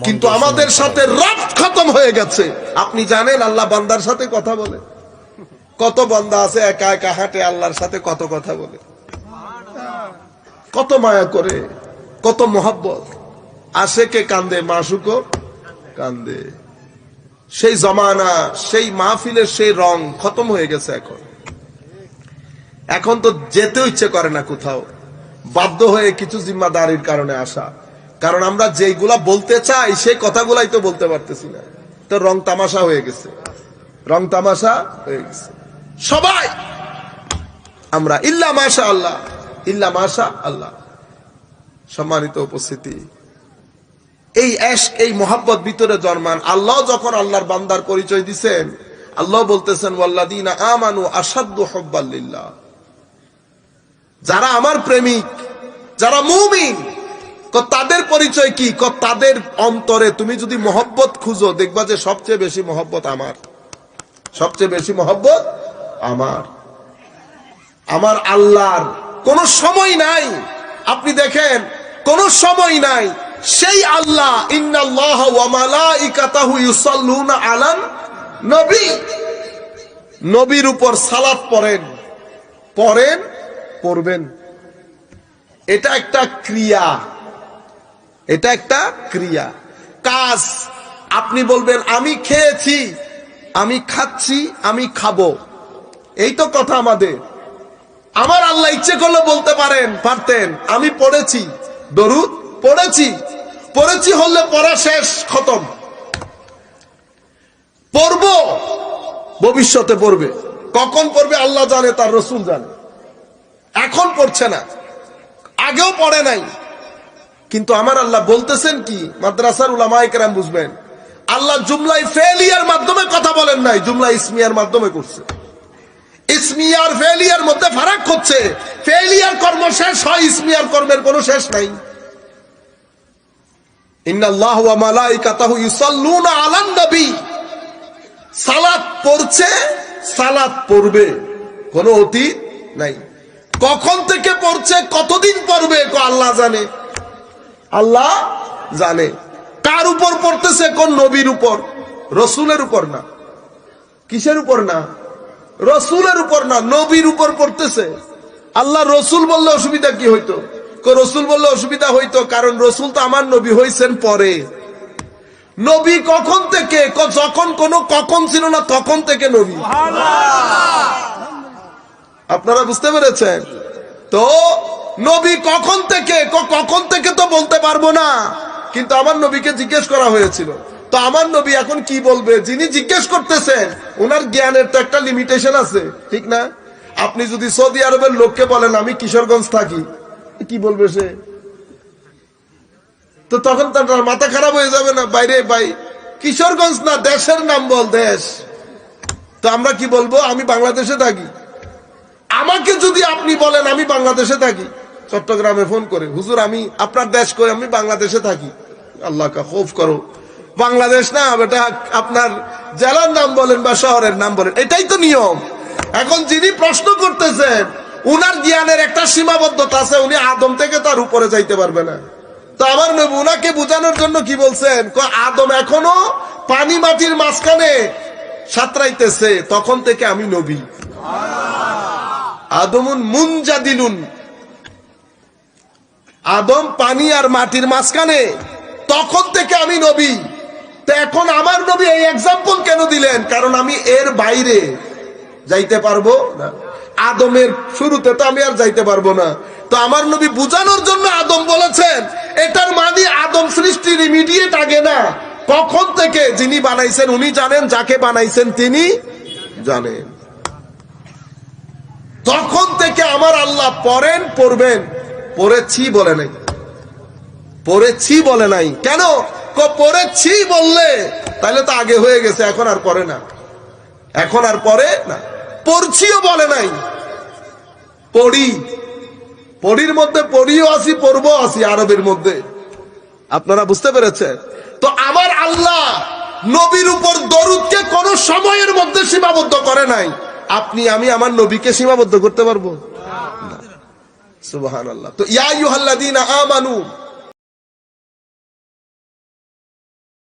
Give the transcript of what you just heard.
কিন্তু আমাদের সাথে রব খতম হয়ে গেছে। আপনি জানেন আল্লাহ বান্দার সাথে কথা বলে? কত বান্দা আছে একা একা হাঁটে, আল্লাহর সাথে কত কথা বলে, কত মায়া করে, কত মোহাব্বত। আশেকে কান্দে, মাসুকও কান্দে। সেই জমানা, সেই মাহফিলের সেই রং খতম হয়ে গেছে। এখন তো যেতে ইচ্ছে করে না কোথাও, বাধ্য হয়ে কিছু জিম্মাদারির কারণে আসা। কারণ আমরা যেগুলা বলতে চাই সেই কথাগুলাই তো বলতে পারতেছি না। তো রং তামাশা হয়ে গেছে, রং তামাশা হয়ে গেছে সবাই। আমরা ইল্লা মাশা আল্লাহ, ইল্লা মাশা আল্লাহ। সম্মানিত উপস্থিতি, এই ইশক, এই মোহাব্বত ভিতরে জন্মান। আল্লাহ যখন আল্লাহর বান্দার পরিচয় দিচ্ছেন, আল্লাহ বলতেছেন ওয়াল্লাযীনা আমানু আশাদ্দু হুব্বাল লিল্লাহ। যারা আমার প্রেমিক, যারা মুমিন, তাদের পরিচয় কি? তাদের অন্তরে তুমি যদি মোহব্বত খুঁজো, দেখবা যে সবচেয়ে বেশি মোহব্বত আমার, সবচেয়ে বেশি মোহব্বত আমার। আমার আল্লাহর কোন সময় নাই। আপনি দেখেন, কোন সময় নাই। সেই আল্লাহ ইন্নাল্লাহ ওয়া মালাইকাতাহু ইউসাল্লুনা আলান নবী, নবীর উপর সালাত পড়েন, পড়েন, পড়বেন। এটা একটা ক্রিয়া, এটা একটা ক্রিয়া, কাজ। আপনি বলবেন আমি খেয়েছি, আমি খাচ্ছি, আমি খাবো, এই তো কথা আমাদের। আমার আল্লাহ ইচ্ছে করলে বলতে পারতেন আমি পড়েছি, দরুদ পড়েছি, পড়েছি হলে পড়া শেষ, খতম। পড়বো, ভবিষ্যতে পড়বে। কখন পড়বে আল্লাহ জানে, তার রসুল জানে। এখন পড়ছে না, আগেও পড়ে নাই। কিন্তু আমার আল্লাহ বলতেছেন কি? মাদ্রাসার উলামায়ে কেরাম বুঝবেন, আল্লাহ জুমলাই ফেলিয়ার মাধ্যমে কথা বলেন নাই, জুমলা ইসমিয়ার মাধ্যমে করছে। ইসমিয়ার ফেলিয়ার মধ্যে ফারাক হচ্ছে। ফেলিয়ার কর্ম শেষ হয়, ইসমিয়ার কর্মের কোনো শেষ নাই। ইন্নাল্লাহু ওয়া মালাইকাতাহু ইউসাল্লুনা আলান নবী। সালাত পড়ছে, সালাত পড়বে, কোনো অতীত নাই। কখন থেকে পড়ছে, কতদিন পড়বে, আল্লাহ জানে, আল্লাহ জানে। কার উপর পড়তেছে? কোন নবীর উপর, রসুলের উপর না। কিসের উপর না? রসুলের উপর না, নবীর উপর পড়তেছে। আল্লাহ রসুল বললে অসুবিধা কি হইতো? রসুল বললে অসুবিধা হইতো, কারণ রসুল তো আমার নবী হইছেন পরে। নবী কখন থেকে? যখন কোনো কখন ছিল না, তখন থেকে নবী। আপনারা বুঝতে পেরেছেন তো? নবী কখন থেকে? কখন থেকে তো বলতে পারবো না, কিন্তু আমার নবীকে জিজ্ঞেস করা হয়েছিল। তো আমার নবী এখন কি বলবে? যিনি জিজ্ঞেস করতেছেন ওনার জ্ঞানের তো একটা লিমিটেশন আছে, ঠিক না? আপনি যদি সৌদি আরবের লোককে বলেন আমি কিশোরগঞ্জ থাকি, কি বলবে সে? তো তখন তার মাথা খারাপ হয়ে যাবে না? বাইরে ভাই, কিশোরগঞ্জ না, দেশের নাম বল, দেশ। তো আমরা কি বলবো? আমি বাংলাদেশে থাকি। আমাকে যদি আপনি বলেন আমি বাংলাদেশে থাকি, চট্টগ্রামে ফোন করে, হুজুর আমি আপনার দেশ কই? আমি বাংলাদেশে থাকি। আল্লাহ কা খৌফ করো, বাংলাদেশ না বেটা, আপনার জেলার নাম বলেন বা শহরের নাম বলেন, এটাই তো নিয়ম। এখন যিনি প্রশ্ন করতেছেন উনার জ্ঞানের একটা সীমাবদ্ধতা আছে, উনি আদম থেকে তার উপরে যাইতে পারবে না। তো আমার নবী উনাকে বোঝানোর জন্য কি বলছেন? আদম এখনো পানি মাটির মাঝখানে সাঁতরাইতেছে, তখন থেকে আমি নবী। আদমুন মুনজাদিলুন, আদম পানি আর মাটির মাঝখানে, তখন থেকে আমি নবী। তো এখন আমার নবী এই এক্সাম্পল কেন দিলেন? কারণ আমি এর বাইরে যাইতে পারবো না। আদমের শুরুতে তো আমি আর যাইতে পারবো না। তো আমার নবী বুঝানোর জন্য আদম বলেছেন। এটার মানে আদম সৃষ্টির ইমিডিয়েট আগে না, কখন থেকে যিনি বানাইছেন উনি জানেন, যাকে বানাইছেন তিনি জানেন। তখন থেকে আমার আল্লাহ পড়েন, পড়বেন। পড়েছি বলে নাই, পড়েছি বলে নাই। কেন? পড়েছি বললে তাহলে তো আগে হয়ে গেছে, এখন আর পড়ে না, এখন আর পড়ে না। পড়ছিও বলে নাই, পড়ি। পড়ির মধ্যে পড়িও আসি, পড়বো আসি, আরবের মধ্যে। আপনারা বুঝতে পেরেছেন তো? আমার আল্লাহ নবীর উপর দরুদকে কোন সময়ের মধ্যে সীমাবদ্ধ করে নাই। আপনি আমি আমার নবীকে সীমাবদ্ধ করতে পারবো না। সুবহানাল্লাহ। তো ইয়া আইয়ুহাল্লাযীনা আমানু